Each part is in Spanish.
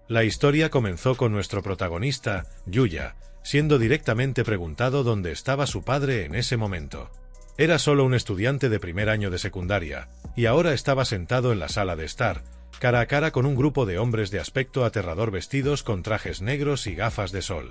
La historia comenzó con nuestro protagonista, Yuya, siendo directamente preguntado dónde estaba su padre en ese momento. Era solo un estudiante de primer año de secundaria, y ahora estaba sentado en la sala de estar, cara a cara con un grupo de hombres de aspecto aterrador vestidos con trajes negros y gafas de sol.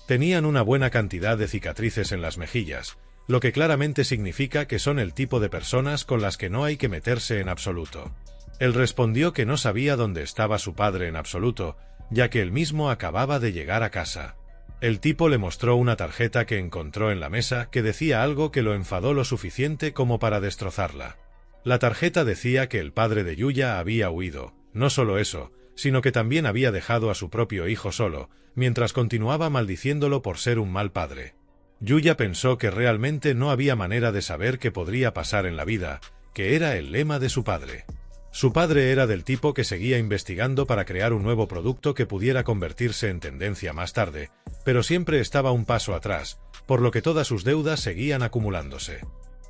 Tenían una buena cantidad de cicatrices en las mejillas, lo que claramente significa que son el tipo de personas con las que no hay que meterse en absoluto. Él respondió que no sabía dónde estaba su padre en absoluto, ya que él mismo acababa de llegar a casa. El tipo le mostró una tarjeta que encontró en la mesa que decía algo que lo enfadó lo suficiente como para destrozarla. La tarjeta decía que el padre de Yuya había huido, no solo eso, sino que también había dejado a su propio hijo solo, mientras continuaba maldiciéndolo por ser un mal padre. Yuya pensó que realmente no había manera de saber qué podría pasar en la vida, que era el lema de su padre. Su padre era del tipo que seguía investigando para crear un nuevo producto que pudiera convertirse en tendencia más tarde, pero siempre estaba un paso atrás, por lo que todas sus deudas seguían acumulándose.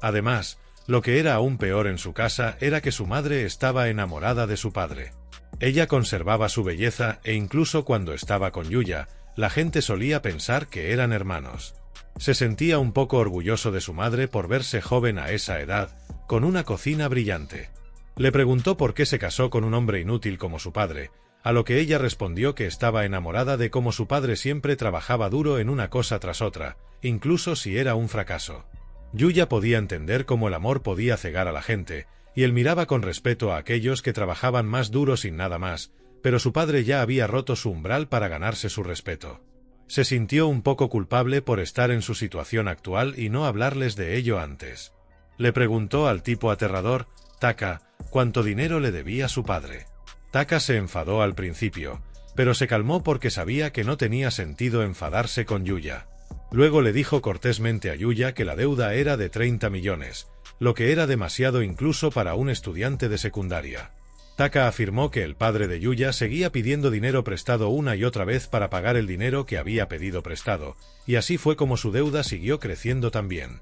Además, lo que era aún peor en su casa era que su madre estaba enamorada de su padre. Ella conservaba su belleza e incluso cuando estaba con Yuya, la gente solía pensar que eran hermanos. Se sentía un poco orgulloso de su madre por verse joven a esa edad, con una cocina brillante. Le preguntó por qué se casó con un hombre inútil como su padre, a lo que ella respondió que estaba enamorada de cómo su padre siempre trabajaba duro en una cosa tras otra, incluso si era un fracaso. Yuya podía entender cómo el amor podía cegar a la gente, y él miraba con respeto a aquellos que trabajaban más duro sin nada más, pero su padre ya había roto su umbral para ganarse su respeto. Se sintió un poco culpable por estar en su situación actual y no hablarles de ello antes. Le preguntó al tipo aterrador, Taka, cuánto dinero le debía su padre. Taka se enfadó al principio, pero se calmó porque sabía que no tenía sentido enfadarse con Yuya. Luego le dijo cortésmente a Yuya que la deuda era de 30 millones, lo que era demasiado incluso para un estudiante de secundaria. Taka afirmó que el padre de Yuya seguía pidiendo dinero prestado una y otra vez para pagar el dinero que había pedido prestado, y así fue como su deuda siguió creciendo también.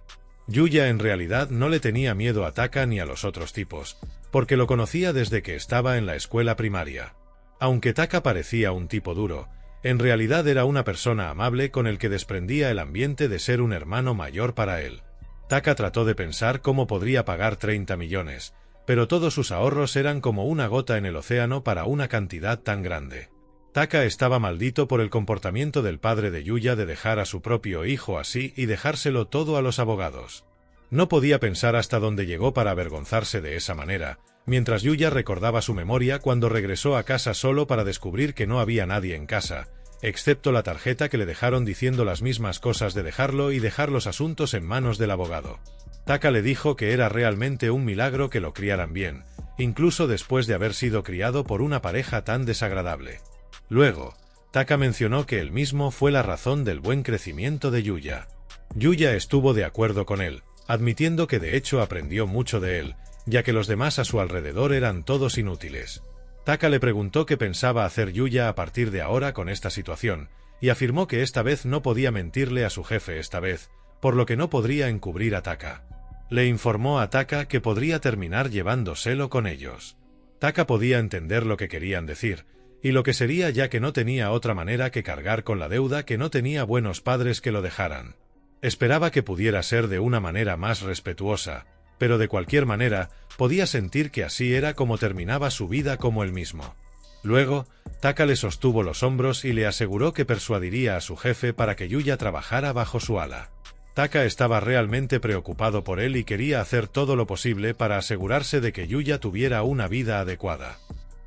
Yuya en realidad no le tenía miedo a Taka ni a los otros tipos, porque lo conocía desde que estaba en la escuela primaria. Aunque Taka parecía un tipo duro, en realidad era una persona amable con el que desprendía el ambiente de ser un hermano mayor para él. Taka trató de pensar cómo podría pagar 30 millones, pero todos sus ahorros eran como una gota en el océano para una cantidad tan grande. Taka estaba maldito por el comportamiento del padre de Yuya de dejar a su propio hijo así y dejárselo todo a los abogados. No podía pensar hasta dónde llegó para avergonzarse de esa manera, mientras Yuya recordaba su memoria cuando regresó a casa solo para descubrir que no había nadie en casa, excepto la tarjeta que le dejaron diciendo las mismas cosas de dejarlo y dejar los asuntos en manos del abogado. Taka le dijo que era realmente un milagro que lo criaran bien, incluso después de haber sido criado por una pareja tan desagradable. Luego, Taka mencionó que él mismo fue la razón del buen crecimiento de Yuya. Yuya estuvo de acuerdo con él, admitiendo que de hecho aprendió mucho de él, ya que los demás a su alrededor eran todos inútiles. Taka le preguntó qué pensaba hacer Yuya a partir de ahora con esta situación, y afirmó que esta vez no podía mentirle a su jefe esta vez, por lo que no podría encubrir a Taka. Le informó a Taka que podría terminar llevándoselo con ellos. Taka podía entender lo que querían decir, y lo que sería ya que no tenía otra manera que cargar con la deuda que no tenía buenos padres que lo dejaran. Esperaba que pudiera ser de una manera más respetuosa, pero de cualquier manera, podía sentir que así era como terminaba su vida como él mismo. Luego, Taka le sostuvo los hombros y le aseguró que persuadiría a su jefe para que Yuya trabajara bajo su ala. Taka estaba realmente preocupado por él y quería hacer todo lo posible para asegurarse de que Yuya tuviera una vida adecuada.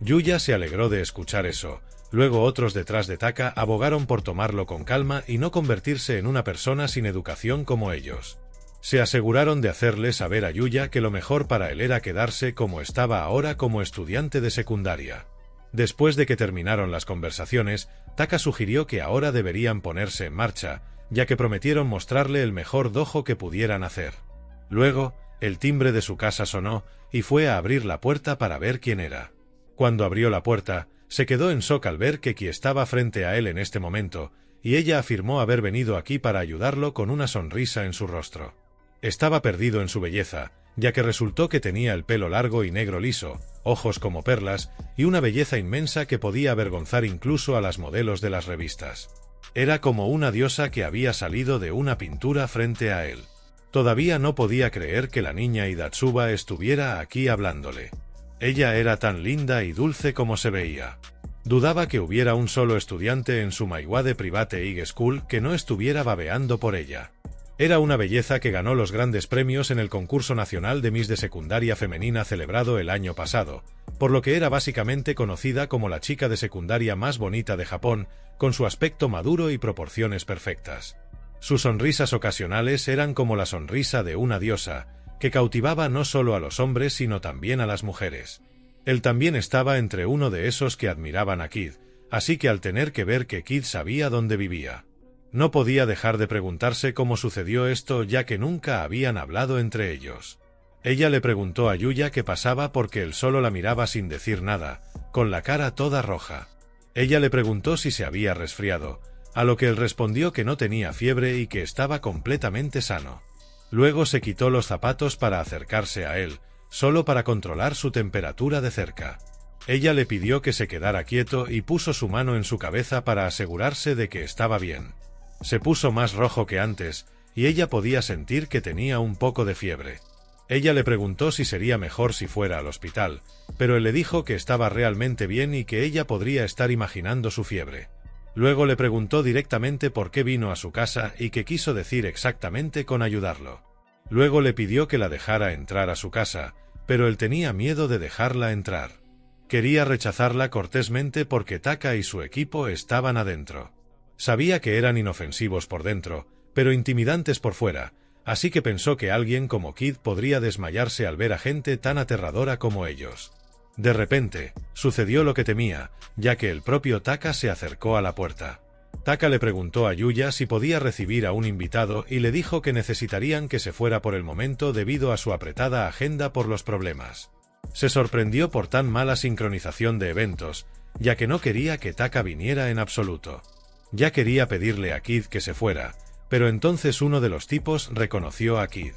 Yuya se alegró de escuchar eso. Luego otros detrás de Taka abogaron por tomarlo con calma y no convertirse en una persona sin educación como ellos. Se aseguraron de hacerle saber a Yuya que lo mejor para él era quedarse como estaba ahora como estudiante de secundaria. Después de que terminaron las conversaciones, Taka sugirió que ahora deberían ponerse en marcha, ya que prometieron mostrarle el mejor dojo que pudieran hacer. Luego, el timbre de su casa sonó, y fue a abrir la puerta para ver quién era. Cuando abrió la puerta, se quedó en shock al ver que Ki estaba frente a él en este momento, y ella afirmó haber venido aquí para ayudarlo con una sonrisa en su rostro. Estaba perdido en su belleza, ya que resultó que tenía el pelo largo y negro liso, ojos como perlas, y una belleza inmensa que podía avergonzar incluso a las modelos de las revistas. Era como una diosa que había salido de una pintura frente a él. Todavía no podía creer que la niña Idatsuba estuviera aquí hablándole. Ella era tan linda y dulce como se veía. Dudaba que hubiera un solo estudiante en su Maiwade Private High School que no estuviera babeando por ella. Era una belleza que ganó los grandes premios en el concurso nacional de Miss de secundaria femenina celebrado el año pasado, por lo que era básicamente conocida como la chica de secundaria más bonita de Japón, con su aspecto maduro y proporciones perfectas. Sus sonrisas ocasionales eran como la sonrisa de una diosa, que cautivaba no solo a los hombres sino también a las mujeres. Él también estaba entre uno de esos que admiraban a Kid, así que al tener que ver que Kid sabía dónde vivía, no podía dejar de preguntarse cómo sucedió esto, ya que nunca habían hablado entre ellos. Ella le preguntó a Yuya qué pasaba porque él solo la miraba sin decir nada, con la cara toda roja. Ella le preguntó si se había resfriado, a lo que él respondió que no tenía fiebre y que estaba completamente sano. Luego se quitó los zapatos para acercarse a él, solo para controlar su temperatura de cerca. Ella le pidió que se quedara quieto y puso su mano en su cabeza para asegurarse de que estaba bien. Se puso más rojo que antes, y ella podía sentir que tenía un poco de fiebre. Ella le preguntó si sería mejor si fuera al hospital, pero él le dijo que estaba realmente bien y que ella podría estar imaginando su fiebre. Luego le preguntó directamente por qué vino a su casa y qué quiso decir exactamente con ayudarlo. Luego le pidió que la dejara entrar a su casa, pero él tenía miedo de dejarla entrar. Quería rechazarla cortésmente porque Taka y su equipo estaban adentro. Sabía que eran inofensivos por dentro, pero intimidantes por fuera, así que pensó que alguien como Kid podría desmayarse al ver a gente tan aterradora como ellos. De repente, sucedió lo que temía, ya que el propio Taka se acercó a la puerta. Taka le preguntó a Yuya si podía recibir a un invitado y le dijo que necesitarían que se fuera por el momento debido a su apretada agenda por los problemas. Se sorprendió por tan mala sincronización de eventos, ya que no quería que Taka viniera en absoluto. Ya quería pedirle a Kid que se fuera, pero entonces uno de los tipos reconoció a Kid.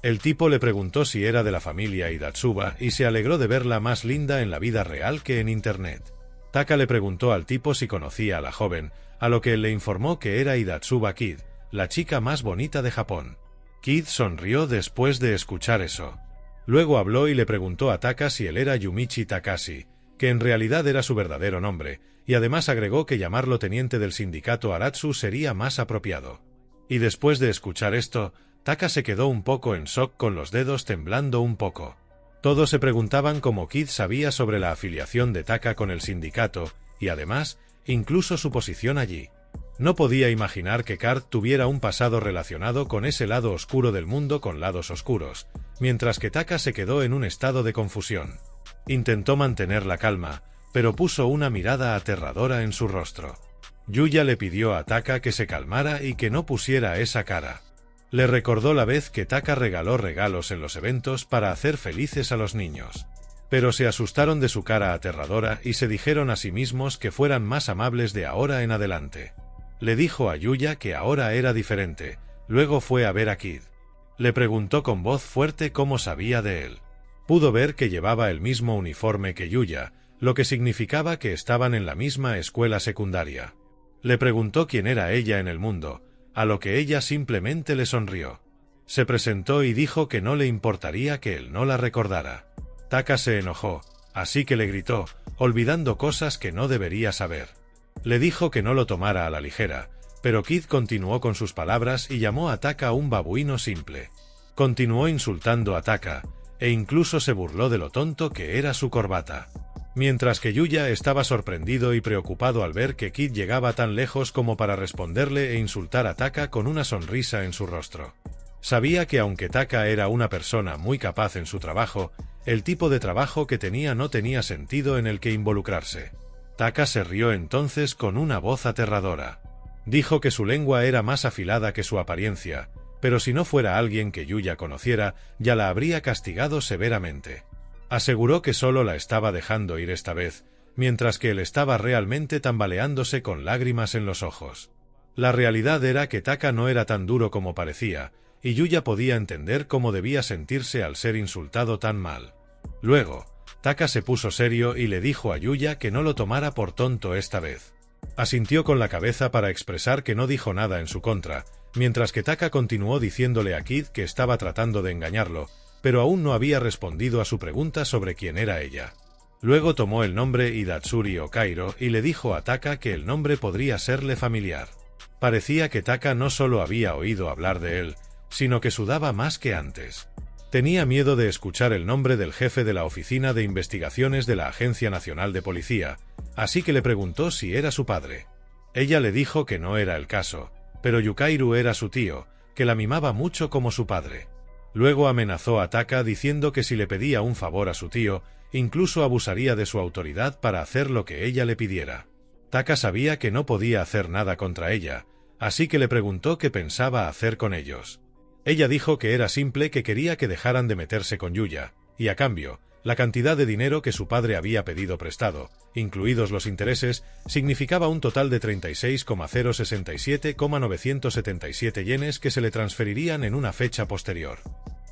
El tipo le preguntó si era de la familia Idatsuba y se alegró de verla más linda en la vida real que en internet. Taka le preguntó al tipo si conocía a la joven, a lo que él le informó que era Idatsuba Kid, la chica más bonita de Japón. Kid sonrió después de escuchar eso. Luego habló y le preguntó a Taka si él era Yumichi Takashi, que en realidad era su verdadero nombre, y además agregó que llamarlo teniente del sindicato Aratsu sería más apropiado. Y después de escuchar esto, Taka se quedó un poco en shock con los dedos temblando un poco. Todos se preguntaban cómo Kid sabía sobre la afiliación de Taka con el sindicato, y además, incluso su posición allí. No podía imaginar que Card tuviera un pasado relacionado con ese lado oscuro del mundo con lados oscuros, mientras que Taka se quedó en un estado de confusión. Intentó mantener la calma, pero puso una mirada aterradora en su rostro. Yuya le pidió a Taka que se calmara y que no pusiera esa cara. Le recordó la vez que Taka regaló regalos en los eventos para hacer felices a los niños. Pero se asustaron de su cara aterradora y se dijeron a sí mismos que fueran más amables de ahora en adelante. Le dijo a Yuya que ahora era diferente, luego fue a ver a Kid. Le preguntó con voz fuerte cómo sabía de él. Pudo ver que llevaba el mismo uniforme que Yuya, lo que significaba que estaban en la misma escuela secundaria. Le preguntó quién era ella en el mundo, a lo que ella simplemente le sonrió. Se presentó y dijo que no le importaría que él no la recordara. Taka se enojó, así que le gritó, olvidando cosas que no debería saber. Le dijo que no lo tomara a la ligera, pero Kid continuó con sus palabras y llamó a Taka un babuino simple. Continuó insultando a Taka, e incluso se burló de lo tonto que era su corbata. Mientras que Yuya estaba sorprendido y preocupado al ver que Kid llegaba tan lejos como para responderle e insultar a Taka con una sonrisa en su rostro. Sabía que aunque Taka era una persona muy capaz en su trabajo, el tipo de trabajo que tenía no tenía sentido en el que involucrarse. Taka se rió entonces con una voz aterradora. Dijo que su lengua era más afilada que su apariencia, pero si no fuera alguien que Yuya conociera, ya la habría castigado severamente. Aseguró que solo la estaba dejando ir esta vez, mientras que él estaba realmente tambaleándose con lágrimas en los ojos. La realidad era que Taka no era tan duro como parecía, y Yuya podía entender cómo debía sentirse al ser insultado tan mal. Luego, Taka se puso serio y le dijo a Yuya que no lo tomara por tonto esta vez. Asintió con la cabeza para expresar que no dijo nada en su contra, mientras que Taka continuó diciéndole a Kid que estaba tratando de engañarlo, pero aún no había respondido a su pregunta sobre quién era ella. Luego tomó el nombre Hidatsuri o Kairo y le dijo a Taka que el nombre podría serle familiar. Parecía que Taka no solo había oído hablar de él, sino que sudaba más que antes. Tenía miedo de escuchar el nombre del jefe de la Oficina de Investigaciones de la Agencia Nacional de Policía, así que le preguntó si era su padre. Ella le dijo que no era el caso, pero Yukairu era su tío, que la mimaba mucho como su padre. Luego amenazó a Taka diciendo que si le pedía un favor a su tío, incluso abusaría de su autoridad para hacer lo que ella le pidiera. Taka sabía que no podía hacer nada contra ella, así que le preguntó qué pensaba hacer con ellos. Ella dijo que era simple, que quería que dejaran de meterse con Yuya, y a cambio, la cantidad de dinero que su padre había pedido prestado, incluidos los intereses, significaba un total de 36,067,977 yenes que se le transferirían en una fecha posterior.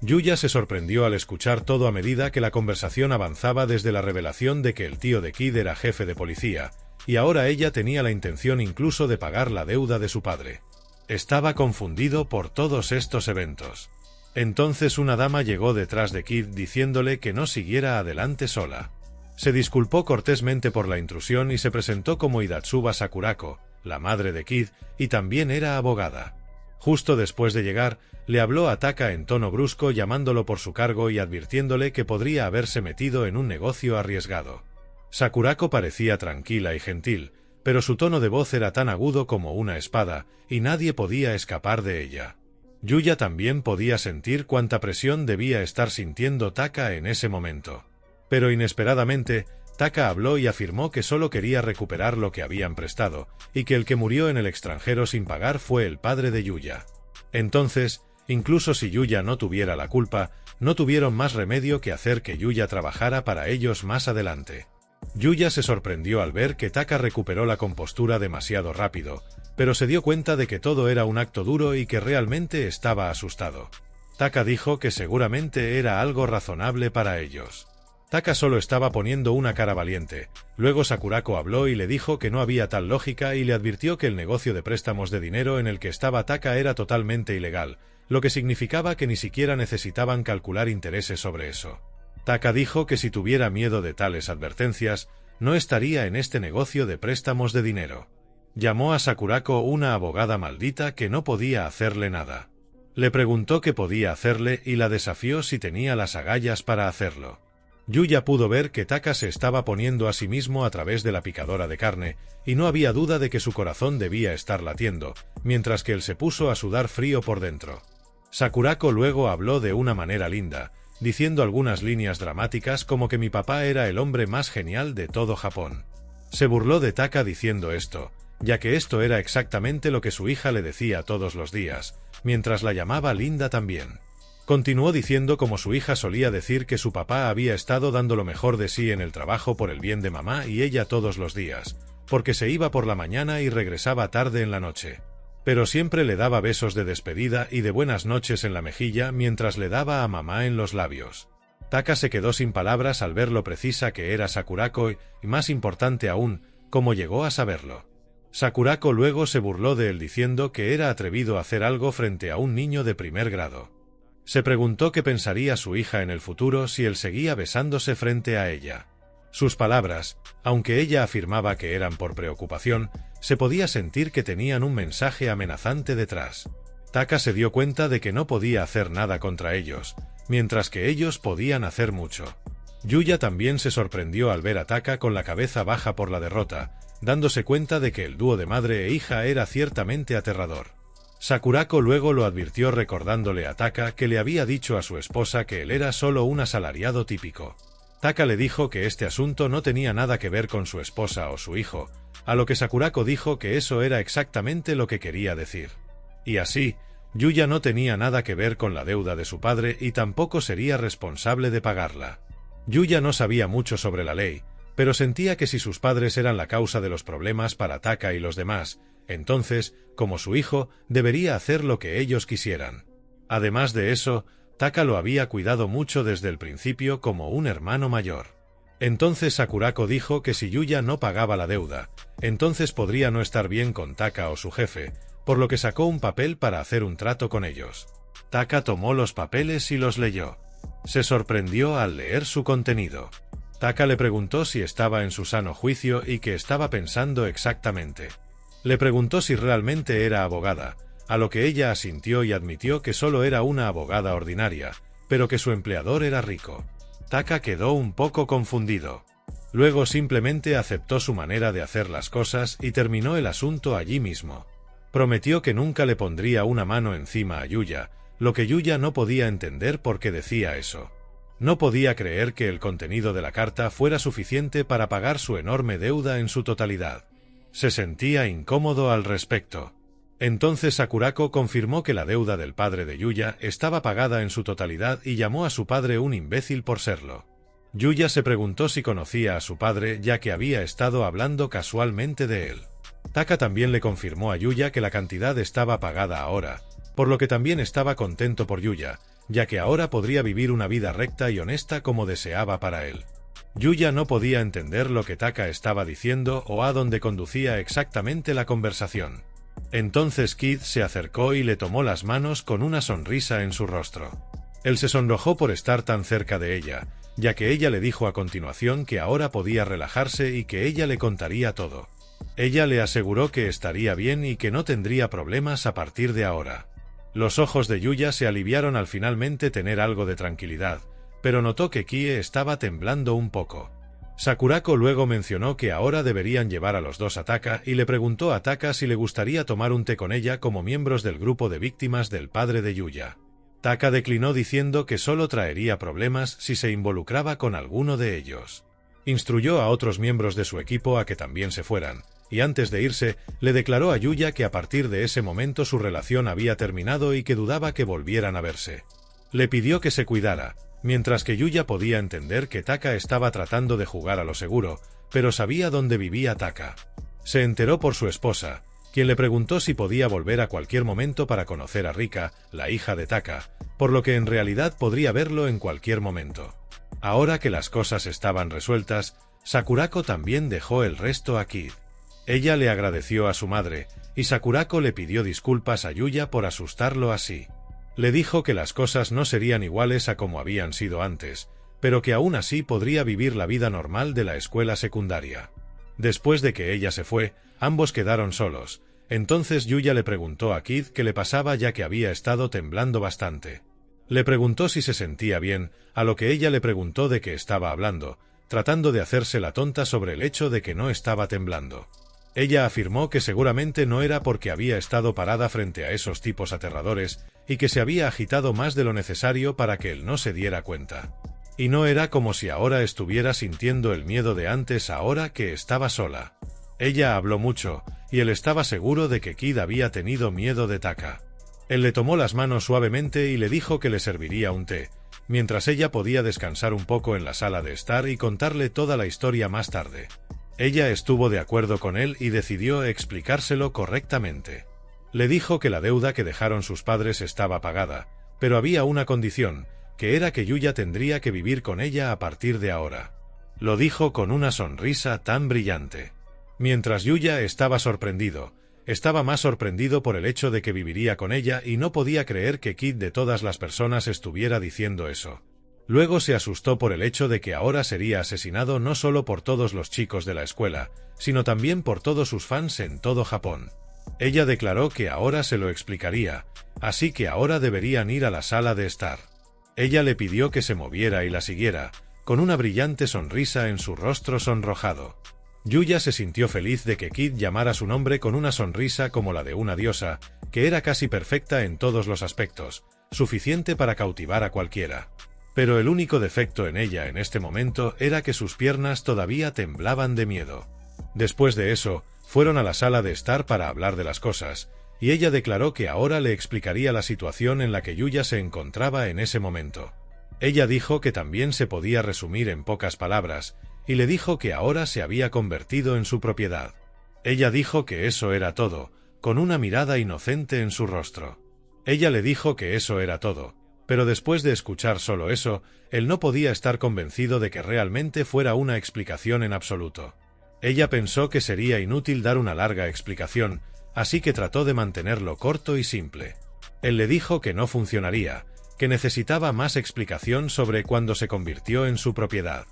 Yuya se sorprendió al escuchar todo a medida que la conversación avanzaba, desde la revelación de que el tío de Kid era jefe de policía, y ahora ella tenía la intención incluso de pagar la deuda de su padre. Estaba confundido por todos estos eventos. Entonces una dama llegó detrás de Kid diciéndole que no siguiera adelante sola. Se disculpó cortésmente por la intrusión y se presentó como Hidatsuba Sakurako, la madre de Kid, y también era abogada. Justo después de llegar, le habló a Taka en tono brusco, llamándolo por su cargo y advirtiéndole que podría haberse metido en un negocio arriesgado. Sakurako parecía tranquila y gentil, pero su tono de voz era tan agudo como una espada, y nadie podía escapar de ella. Yuya también podía sentir cuánta presión debía estar sintiendo Taka en ese momento. Pero inesperadamente, Taka habló y afirmó que solo quería recuperar lo que habían prestado, y que el que murió en el extranjero sin pagar fue el padre de Yuya. Entonces, incluso si Yuya no tuviera la culpa, no tuvieron más remedio que hacer que Yuya trabajara para ellos más adelante. Yuya se sorprendió al ver que Taka recuperó la compostura demasiado rápido, pero se dio cuenta de que todo era un acto duro y que realmente estaba asustado. Taka dijo que seguramente era algo razonable para ellos. Taka solo estaba poniendo una cara valiente. Luego Sakurako habló y le dijo que no había tal lógica y le advirtió que el negocio de préstamos de dinero en el que estaba Taka era totalmente ilegal, lo que significaba que ni siquiera necesitaban calcular intereses sobre eso. Taka dijo que si tuviera miedo de tales advertencias, no estaría en este negocio de préstamos de dinero. Llamó a Sakurako una abogada maldita que no podía hacerle nada. Le preguntó qué podía hacerle y la desafió si tenía las agallas para hacerlo. Yuya pudo ver que Taka se estaba poniendo a sí mismo a través de la picadora de carne, y no había duda de que su corazón debía estar latiendo, mientras que él se puso a sudar frío por dentro. Sakurako luego habló de una manera linda, diciendo algunas líneas dramáticas como que mi papá era el hombre más genial de todo Japón. Se burló de Taka diciendo esto, ya que esto era exactamente lo que su hija le decía todos los días, mientras la llamaba linda también. Continuó diciendo cómo su hija solía decir que su papá había estado dando lo mejor de sí en el trabajo por el bien de mamá y ella todos los días, porque se iba por la mañana y regresaba tarde en la noche. Pero siempre le daba besos de despedida y de buenas noches en la mejilla mientras le daba a mamá en los labios. Taka se quedó sin palabras al ver lo precisa que era Sakurako y, más importante aún, cómo llegó a saberlo. Sakurako luego se burló de él diciendo que era atrevido a hacer algo frente a un niño de primer grado. Se preguntó qué pensaría su hija en el futuro si él seguía besándose frente a ella. Sus palabras, aunque ella afirmaba que eran por preocupación, se podía sentir que tenían un mensaje amenazante detrás. Taka se dio cuenta de que no podía hacer nada contra ellos, mientras que ellos podían hacer mucho. Yuya también se sorprendió al ver a Taka con la cabeza baja por la derrota, dándose cuenta de que el dúo de madre e hija era ciertamente aterrador. Sakurako luego lo advirtió recordándole a Taka que le había dicho a su esposa que él era solo un asalariado típico. Taka le dijo que este asunto no tenía nada que ver con su esposa o su hijo, a lo que Sakurako dijo que eso era exactamente lo que quería decir. Y así, Yuya no tenía nada que ver con la deuda de su padre y tampoco sería responsable de pagarla. Yuya no sabía mucho sobre la ley, pero sentía que si sus padres eran la causa de los problemas para Taka y los demás, entonces, como su hijo, debería hacer lo que ellos quisieran. Además de eso, Taka lo había cuidado mucho desde el principio como un hermano mayor. Entonces Sakurako dijo que si Yuya no pagaba la deuda, entonces podría no estar bien con Taka o su jefe, por lo que sacó un papel para hacer un trato con ellos. Taka tomó los papeles y los leyó. Se sorprendió al leer su contenido. Taka le preguntó si estaba en su sano juicio y qué estaba pensando exactamente. Le preguntó si realmente era abogada, a lo que ella asintió y admitió que solo era una abogada ordinaria, pero que su empleador era rico. Taka quedó un poco confundido. Luego simplemente aceptó su manera de hacer las cosas y terminó el asunto allí mismo. Prometió que nunca le pondría una mano encima a Yuya, lo que Yuya no podía entender por qué decía eso. No podía creer que el contenido de la carta fuera suficiente para pagar su enorme deuda en su totalidad. Se sentía incómodo al respecto. Entonces Sakurako confirmó que la deuda del padre de Yuya estaba pagada en su totalidad y llamó a su padre un imbécil por serlo. Yuya se preguntó si conocía a su padre ya que había estado hablando casualmente de él. Taka también le confirmó a Yuya que la cantidad estaba pagada ahora, por lo que también estaba contento por Yuya, ya que ahora podría vivir una vida recta y honesta como deseaba para él. Yuya no podía entender lo que Taka estaba diciendo o a dónde conducía exactamente la conversación. Entonces Kid se acercó y le tomó las manos con una sonrisa en su rostro. Él se sonrojó por estar tan cerca de ella, ya que ella le dijo a continuación que ahora podía relajarse y que ella le contaría todo. Ella le aseguró que estaría bien y que no tendría problemas a partir de ahora. Los ojos de Yuya se aliviaron al finalmente tener algo de tranquilidad, pero notó que Kie estaba temblando un poco. Sakurako luego mencionó que ahora deberían llevar a los dos a Taka y le preguntó a Taka si le gustaría tomar un té con ella como miembros del grupo de víctimas del padre de Yuya. Taka declinó diciendo que solo traería problemas si se involucraba con alguno de ellos. Instruyó a otros miembros de su equipo a que también se fueran, y antes de irse, le declaró a Yuya que a partir de ese momento su relación había terminado y que dudaba que volvieran a verse. Le pidió que se cuidara, mientras que Yuya podía entender que Taka estaba tratando de jugar a lo seguro, pero sabía dónde vivía Taka. Se enteró por su esposa, quien le preguntó si podía volver a cualquier momento para conocer a Rika, la hija de Taka, por lo que en realidad podría verlo en cualquier momento. Ahora que las cosas estaban resueltas, Sakurako también dejó el resto a Kid. Ella le agradeció a su madre, y Sakurako le pidió disculpas a Yuya por asustarlo así. Le dijo que las cosas no serían iguales a como habían sido antes, pero que aún así podría vivir la vida normal de la escuela secundaria. Después de que ella se fue, ambos quedaron solos. Entonces Yuya le preguntó a Kid qué le pasaba ya que había estado temblando bastante. Le preguntó si se sentía bien, a lo que ella le preguntó de qué estaba hablando, tratando de hacerse la tonta sobre el hecho de que no estaba temblando. Ella afirmó que seguramente no era porque había estado parada frente a esos tipos aterradores, y que se había agitado más de lo necesario para que él no se diera cuenta. Y no era como si ahora estuviera sintiendo el miedo de antes ahora que estaba sola. Ella habló mucho, y él estaba seguro de que Kid había tenido miedo de Taka. Él le tomó las manos suavemente y le dijo que le serviría un té, mientras ella podía descansar un poco en la sala de estar y contarle toda la historia más tarde. Ella estuvo de acuerdo con él y decidió explicárselo correctamente. Le dijo que la deuda que dejaron sus padres estaba pagada, pero había una condición, que era que Yuya tendría que vivir con ella a partir de ahora. Lo dijo con una sonrisa tan brillante. Mientras Yuya estaba sorprendido, estaba más sorprendido por el hecho de que viviría con ella y no podía creer que Kid de todas las personas estuviera diciendo eso. Luego se asustó por el hecho de que ahora sería asesinado no solo por todos los chicos de la escuela, sino también por todos sus fans en todo Japón. Ella declaró que ahora se lo explicaría, así que ahora deberían ir a la sala de estar. Ella le pidió que se moviera y la siguiera, con una brillante sonrisa en su rostro sonrojado. Yuya se sintió feliz de que Kid llamara su nombre con una sonrisa como la de una diosa, que era casi perfecta en todos los aspectos, suficiente para cautivar a cualquiera. Pero el único defecto en ella en este momento era que sus piernas todavía temblaban de miedo. Después de eso, fueron a la sala de estar para hablar de las cosas, y ella declaró que ahora le explicaría la situación en la que Yuya se encontraba en ese momento. Ella dijo que también se podía resumir en pocas palabras, y le dijo que ahora se había convertido en su propiedad. Ella dijo que eso era todo, con una mirada inocente en su rostro. Ella le dijo que eso era todo, pero después de escuchar solo eso, él no podía estar convencido de que realmente fuera una explicación en absoluto. Ella pensó que sería inútil dar una larga explicación, así que trató de mantenerlo corto y simple. Él le dijo que no funcionaría, que necesitaba más explicación sobre cuándo se convirtió en su propiedad.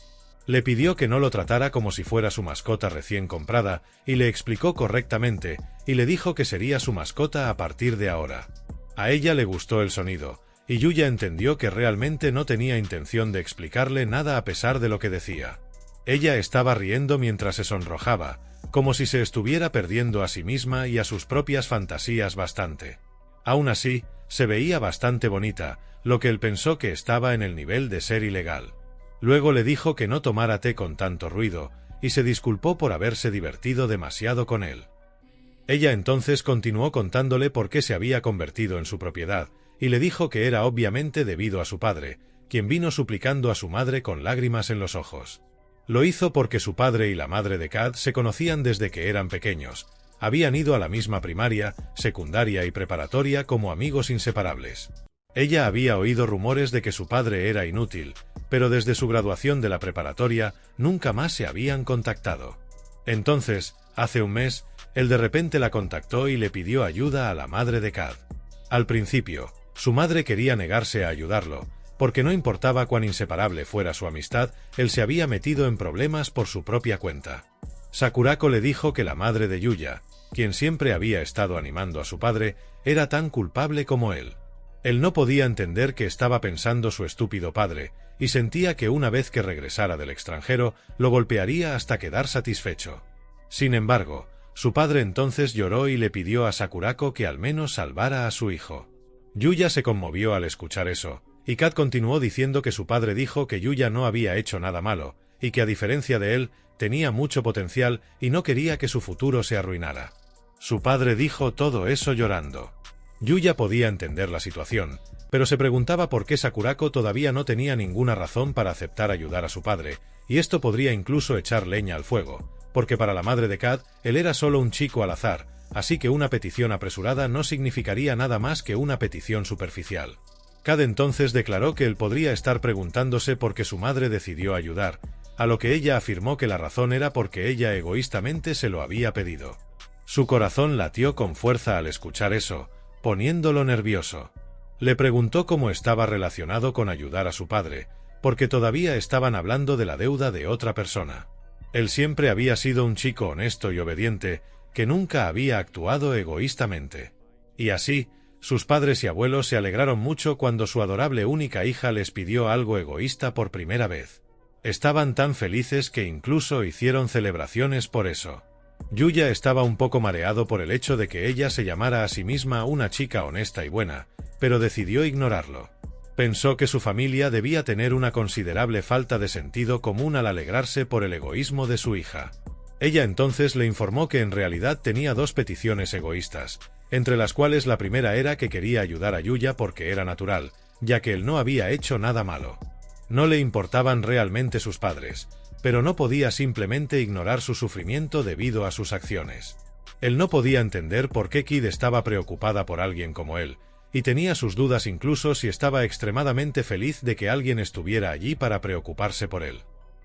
Le pidió que no lo tratara como si fuera su mascota recién comprada, y le explicó correctamente, y le dijo que sería su mascota a partir de ahora. A ella le gustó el sonido, y Yuya entendió que realmente no tenía intención de explicarle nada a pesar de lo que decía. Ella estaba riendo mientras se sonrojaba, como si se estuviera perdiendo a sí misma y a sus propias fantasías bastante. Aún así, se veía bastante bonita, lo que él pensó que estaba en el nivel de ser ilegal. Luego le dijo que no tomara té con tanto ruido, y se disculpó por haberse divertido demasiado con él. Ella entonces continuó contándole por qué se había convertido en su propiedad, y le dijo que era obviamente debido a su padre, quien vino suplicando a su madre con lágrimas en los ojos. Lo hizo porque su padre y la madre de Kat se conocían desde que eran pequeños, habían ido a la misma primaria, secundaria y preparatoria como amigos inseparables. Ella había oído rumores de que su padre era inútil, pero desde su graduación de la preparatoria nunca más se habían contactado. Entonces, hace un mes, él de repente la contactó y le pidió ayuda a la madre de Kat. Al principio, su madre quería negarse a ayudarlo, porque no importaba cuán inseparable fuera su amistad, él se había metido en problemas por su propia cuenta. Sakurako le dijo que la madre de Yuya, quien siempre había estado animando a su padre, era tan culpable como él. Él no podía entender qué estaba pensando su estúpido padre, y sentía que una vez que regresara del extranjero, lo golpearía hasta quedar satisfecho. Sin embargo, su padre entonces lloró y le pidió a Sakurako que al menos salvara a su hijo. Yuya se conmovió al escuchar eso, y Kat continuó diciendo que su padre dijo que Yuya no había hecho nada malo, y que a diferencia de él, tenía mucho potencial y no quería que su futuro se arruinara. Su padre dijo todo eso llorando. Yuya podía entender la situación, pero se preguntaba por qué Sakurako todavía no tenía ninguna razón para aceptar ayudar a su padre, y esto podría incluso echar leña al fuego, porque para la madre de Kat, él era solo un chico al azar, así que una petición apresurada no significaría nada más que una petición superficial. Kat entonces declaró que él podría estar preguntándose por qué su madre decidió ayudar, a lo que ella afirmó que la razón era porque ella egoístamente se lo había pedido. Su corazón latió con fuerza al escuchar eso, poniéndolo nervioso. Le preguntó cómo estaba relacionado con ayudar a su padre, porque todavía estaban hablando de la deuda de otra persona. Él siempre había sido un chico honesto y obediente, que nunca había actuado egoístamente. Y así, sus padres y abuelos se alegraron mucho cuando su adorable única hija les pidió algo egoísta por primera vez. Estaban tan felices que incluso hicieron celebraciones por eso. Yuya estaba un poco mareado por el hecho de que ella se llamara a sí misma una chica honesta y buena, pero decidió ignorarlo. Pensó que su familia debía tener una considerable falta de sentido común al alegrarse por el egoísmo de su hija. Ella entonces le informó que en realidad tenía dos peticiones egoístas, entre las cuales la primera era que quería ayudar a Yuya porque era natural, ya que él no había hecho nada malo. No le importaban realmente sus padres, pero no podía simplemente ignorar su sufrimiento debido a sus acciones. Él no podía entender por qué Kid estaba preocupada por alguien como él, y tenía sus dudas incluso si estaba extremadamente feliz de que alguien estuviera allí para preocuparse por él.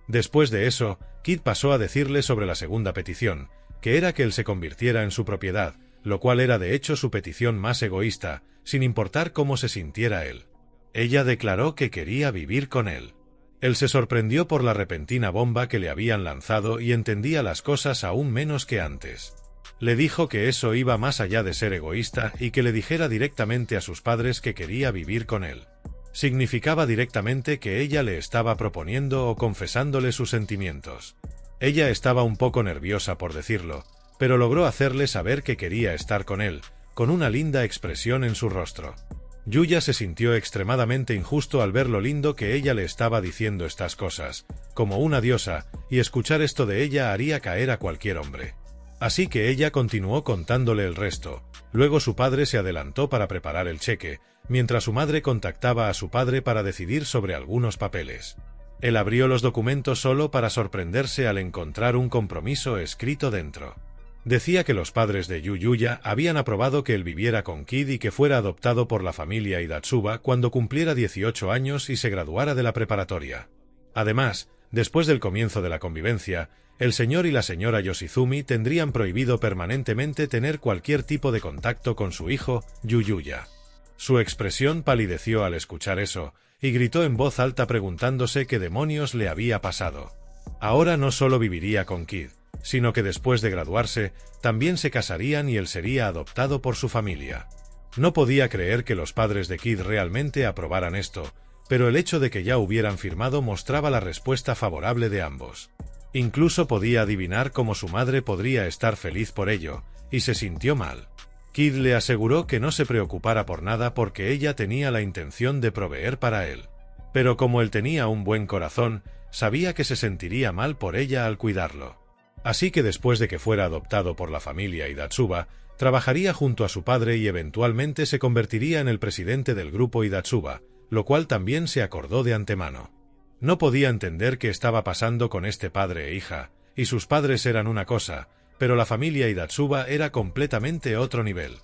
Después de eso, Kid pasó a decirle sobre la segunda petición, que era que él se convirtiera en su propiedad, lo cual era de hecho su petición más egoísta, sin importar cómo se sintiera él. Ella declaró que quería vivir con él. Él se sorprendió por la repentina bomba que le habían lanzado y entendía las cosas aún menos que antes. Le dijo que eso iba más allá de ser egoísta y que le dijera directamente a sus padres que quería vivir con él. Significaba directamente que ella le estaba proponiendo o confesándole sus sentimientos. Ella estaba un poco nerviosa por decirlo, pero logró hacerle saber que quería estar con él, con una linda expresión en su rostro. Yuya se sintió extremadamente injusto al ver lo lindo que ella le estaba diciendo estas cosas, como una diosa, y escuchar esto de ella haría caer a cualquier hombre. Así que ella continuó contándole el resto. Luego su padre se adelantó para preparar el cheque, mientras su madre contactaba a su padre para decidir sobre algunos papeles. Él abrió los documentos solo para sorprenderse al encontrar un compromiso escrito dentro. Decía que los padres de Yuya habían aprobado que él viviera con Kid y que fuera adoptado por la familia Idatsuba cuando cumpliera 18 años y se graduara de la preparatoria. Además, después del comienzo de la convivencia, el señor y la señora Yoshizumi tendrían prohibido permanentemente tener cualquier tipo de contacto con su hijo, Yuya. Su expresión palideció al escuchar eso, y gritó en voz alta preguntándose qué demonios le había pasado. Ahora no solo viviría con Kid, sino que después de graduarse, también se casarían y él sería adoptado por su familia. No podía creer que los padres de Kid realmente aprobaran esto, pero el hecho de que ya hubieran firmado mostraba la respuesta favorable de ambos. Incluso podía adivinar cómo su madre podría estar feliz por ello, y se sintió mal. Kid le aseguró que no se preocupara por nada porque ella tenía la intención de proveer para él. Pero como él tenía un buen corazón, sabía que se sentiría mal por ella al cuidarlo. Así que después de que fuera adoptado por la familia Idatsuba, trabajaría junto a su padre y eventualmente se convertiría en el presidente del grupo Idatsuba, lo cual también se acordó de antemano. No podía entender qué estaba pasando con este padre e hija, y sus padres eran una cosa, pero la familia Idatsuba era completamente otro nivel.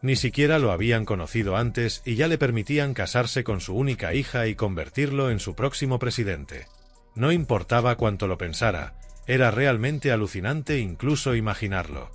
Ni siquiera lo habían conocido antes y ya le permitían casarse con su única hija y convertirlo en su próximo presidente. No importaba cuánto lo pensara, era realmente alucinante incluso imaginarlo.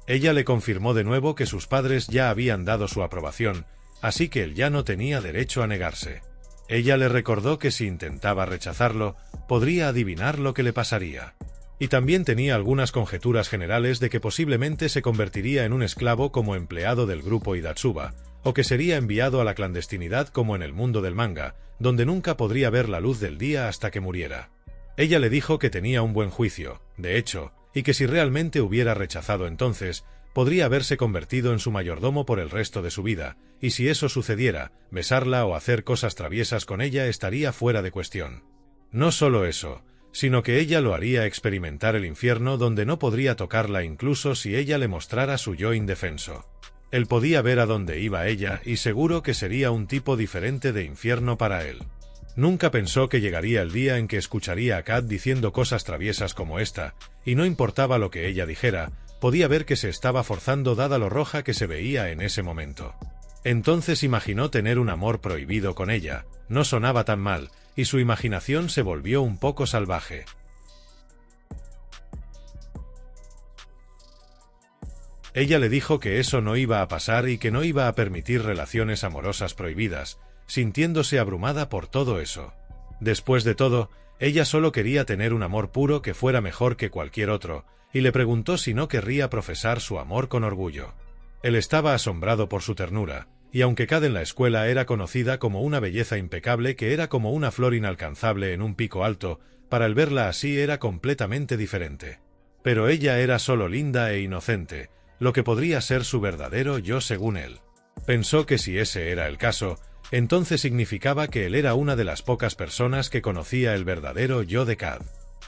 Ella le confirmó de nuevo que sus padres ya habían dado su aprobación, así que él ya no tenía derecho a negarse. Ella le recordó que si intentaba rechazarlo, podría adivinar lo que le pasaría. Y también tenía algunas conjeturas generales de que posiblemente se convertiría en un esclavo como empleado del grupo Idatsuba, o que sería enviado a la clandestinidad como en el mundo del manga, donde nunca podría ver la luz del día hasta que muriera. Ella le dijo que tenía un buen juicio, de hecho, y que si realmente hubiera rechazado entonces, podría haberse convertido en su mayordomo por el resto de su vida, y si eso sucediera, besarla o hacer cosas traviesas con ella estaría fuera de cuestión. No solo eso, sino que ella lo haría experimentar el infierno donde no podría tocarla incluso si ella le mostrara su yo indefenso. Él podía ver a dónde iba ella y seguro que sería un tipo diferente de infierno para él. Nunca pensó que llegaría el día en que escucharía a Kat diciendo cosas traviesas como esta, y no importaba lo que ella dijera, podía ver que se estaba forzando dada lo roja que se veía en ese momento. Entonces imaginó tener un amor prohibido con ella, no sonaba tan mal, y su imaginación se volvió un poco salvaje. Ella le dijo que eso no iba a pasar y que no iba a permitir relaciones amorosas prohibidas, sintiéndose abrumada por todo eso. Después de todo, ella solo quería tener un amor puro que fuera mejor que cualquier otro, y le preguntó si no querría profesar su amor con orgullo. Él estaba asombrado por su ternura, y aunque Kat en la escuela era conocida como una belleza impecable que era como una flor inalcanzable en un pico alto, para él verla así era completamente diferente. Pero ella era solo linda e inocente, lo que podría ser su verdadero yo según él. Pensó que si ese era el caso, entonces significaba que él era una de las pocas personas que conocía el verdadero yo de Kat.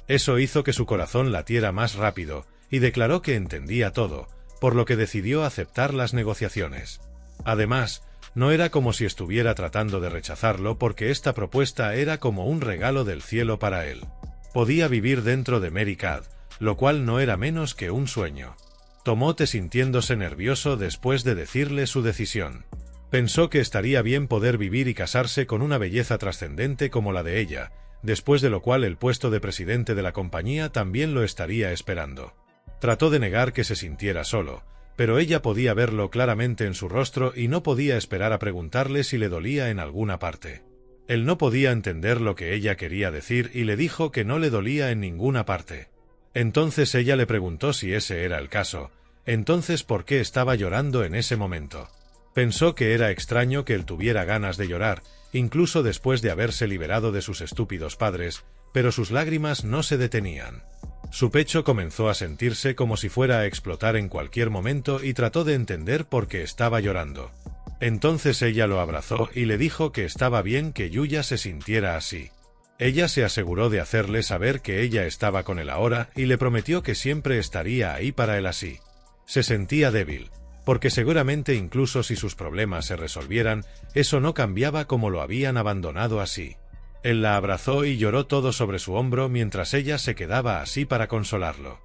Eso hizo que su corazón latiera más rápido, y declaró que entendía todo, por lo que decidió aceptar las negociaciones. Además, no era como si estuviera tratando de rechazarlo porque esta propuesta era como un regalo del cielo para él. Podía vivir dentro de Mary Kat, lo cual no era menos que un sueño. Tomó té sintiéndose nervioso después de decirle su decisión. Pensó que estaría bien poder vivir y casarse con una belleza trascendente como la de ella, después de lo cual el puesto de presidente de la compañía también lo estaría esperando. Trató de negar que se sintiera solo, pero ella podía verlo claramente en su rostro y no podía esperar a preguntarle si le dolía en alguna parte. Él no podía entender lo que ella quería decir y le dijo que no le dolía en ninguna parte. Entonces ella le preguntó si ese era el caso, entonces ¿por qué estaba llorando en ese momento? Pensó que era extraño que él tuviera ganas de llorar, incluso después de haberse liberado de sus estúpidos padres, pero sus lágrimas no se detenían. Su pecho comenzó a sentirse como si fuera a explotar en cualquier momento y trató de entender por qué estaba llorando. Entonces ella lo abrazó y le dijo que estaba bien que Yuya se sintiera así. Ella se aseguró de hacerle saber que ella estaba con él ahora y le prometió que siempre estaría ahí para él así. Se sentía débil, porque seguramente incluso si sus problemas se resolvieran, eso no cambiaba como lo habían abandonado así. Él la abrazó y lloró todo sobre su hombro mientras ella se quedaba así para consolarlo.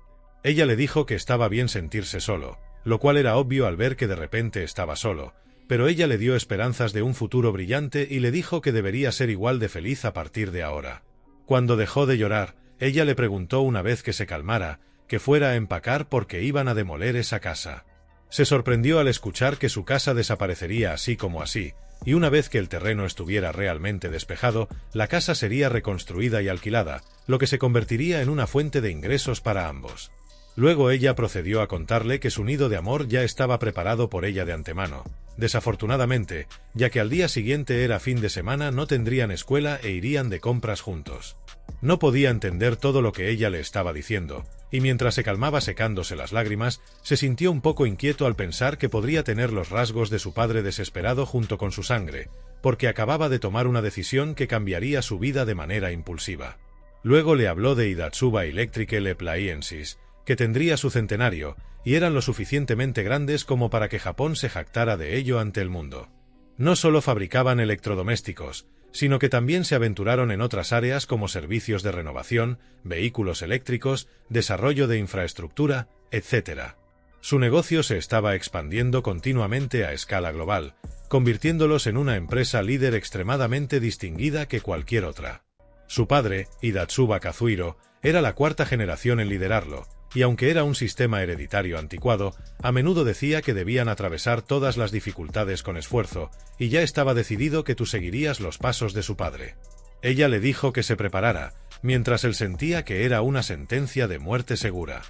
Ella le dijo que estaba bien sentirse solo, lo cual era obvio al ver que de repente estaba solo, pero ella le dio esperanzas de un futuro brillante y le dijo que debería ser igual de feliz a partir de ahora. Cuando dejó de llorar, ella le preguntó una vez que se calmara, que fuera a empacar porque iban a demoler esa casa. Se sorprendió al escuchar que su casa desaparecería así como así, y una vez que el terreno estuviera realmente despejado, la casa sería reconstruida y alquilada, lo que se convertiría en una fuente de ingresos para ambos. Luego ella procedió a contarle que su nido de amor ya estaba preparado por ella de antemano. Desafortunadamente, ya que al día siguiente era fin de semana, no tendrían escuela e irían de compras juntos. No podía entender todo lo que ella le estaba diciendo, y mientras se calmaba secándose las lágrimas, se sintió un poco inquieto al pensar que podría tener los rasgos de su padre desesperado junto con su sangre, porque acababa de tomar una decisión que cambiaría su vida de manera impulsiva. Luego le habló de Hidatsuba Electrical Appliances, que tendría su centenario, y eran lo suficientemente grandes como para que Japón se jactara de ello ante el mundo. No solo fabricaban electrodomésticos, sino que también se aventuraron en otras áreas como servicios de renovación, vehículos eléctricos, desarrollo de infraestructura, etc. Su negocio se estaba expandiendo continuamente a escala global, convirtiéndolos en una empresa líder extremadamente distinguida que cualquier otra. Su padre, Hidatsuba Kazuhiro, era la cuarta generación en liderarlo, y aunque era un sistema hereditario anticuado, a menudo decía que debían atravesar todas las dificultades con esfuerzo, y ya estaba decidido que tú seguirías los pasos de su padre. Ella le dijo que se preparara, mientras él sentía que era una sentencia de muerte segura.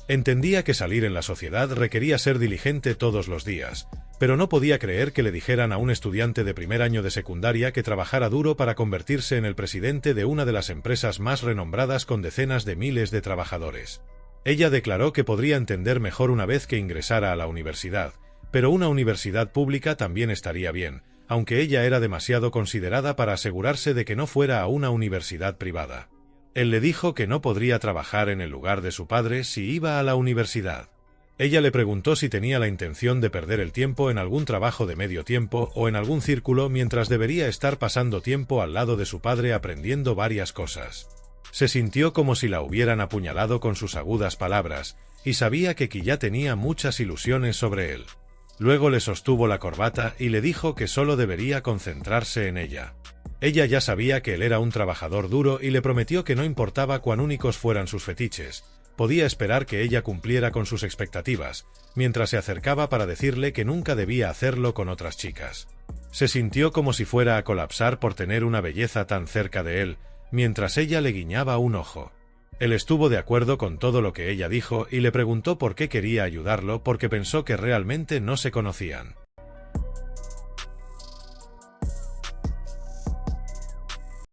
Entendía que salir en la sociedad requería ser diligente todos los días, pero no podía creer que le dijeran a un estudiante de primer año de secundaria que trabajara duro para convertirse en el presidente de una de las empresas más renombradas con decenas de miles de trabajadores. Ella declaró que podría entender mejor una vez que ingresara a la universidad, pero una universidad pública también estaría bien, aunque ella era demasiado considerada para asegurarse de que no fuera a una universidad privada. Él le dijo que no podría trabajar en el lugar de su padre si iba a la universidad. Ella le preguntó si tenía la intención de perder el tiempo en algún trabajo de medio tiempo o en algún círculo mientras debería estar pasando tiempo al lado de su padre aprendiendo varias cosas. Se sintió como si la hubieran apuñalado con sus agudas palabras, y sabía que ya tenía muchas ilusiones sobre él. Luego le sostuvo la corbata y le dijo que solo debería concentrarse en ella. Ella ya sabía que él era un trabajador duro y le prometió que no importaba cuán únicos fueran sus fetiches, podía esperar que ella cumpliera con sus expectativas, mientras se acercaba para decirle que nunca debía hacerlo con otras chicas. Se sintió como si fuera a colapsar por tener una belleza tan cerca de él, mientras ella le guiñaba un ojo. Él estuvo de acuerdo con todo lo que ella dijo y le preguntó por qué quería ayudarlo porque pensó que realmente no se conocían.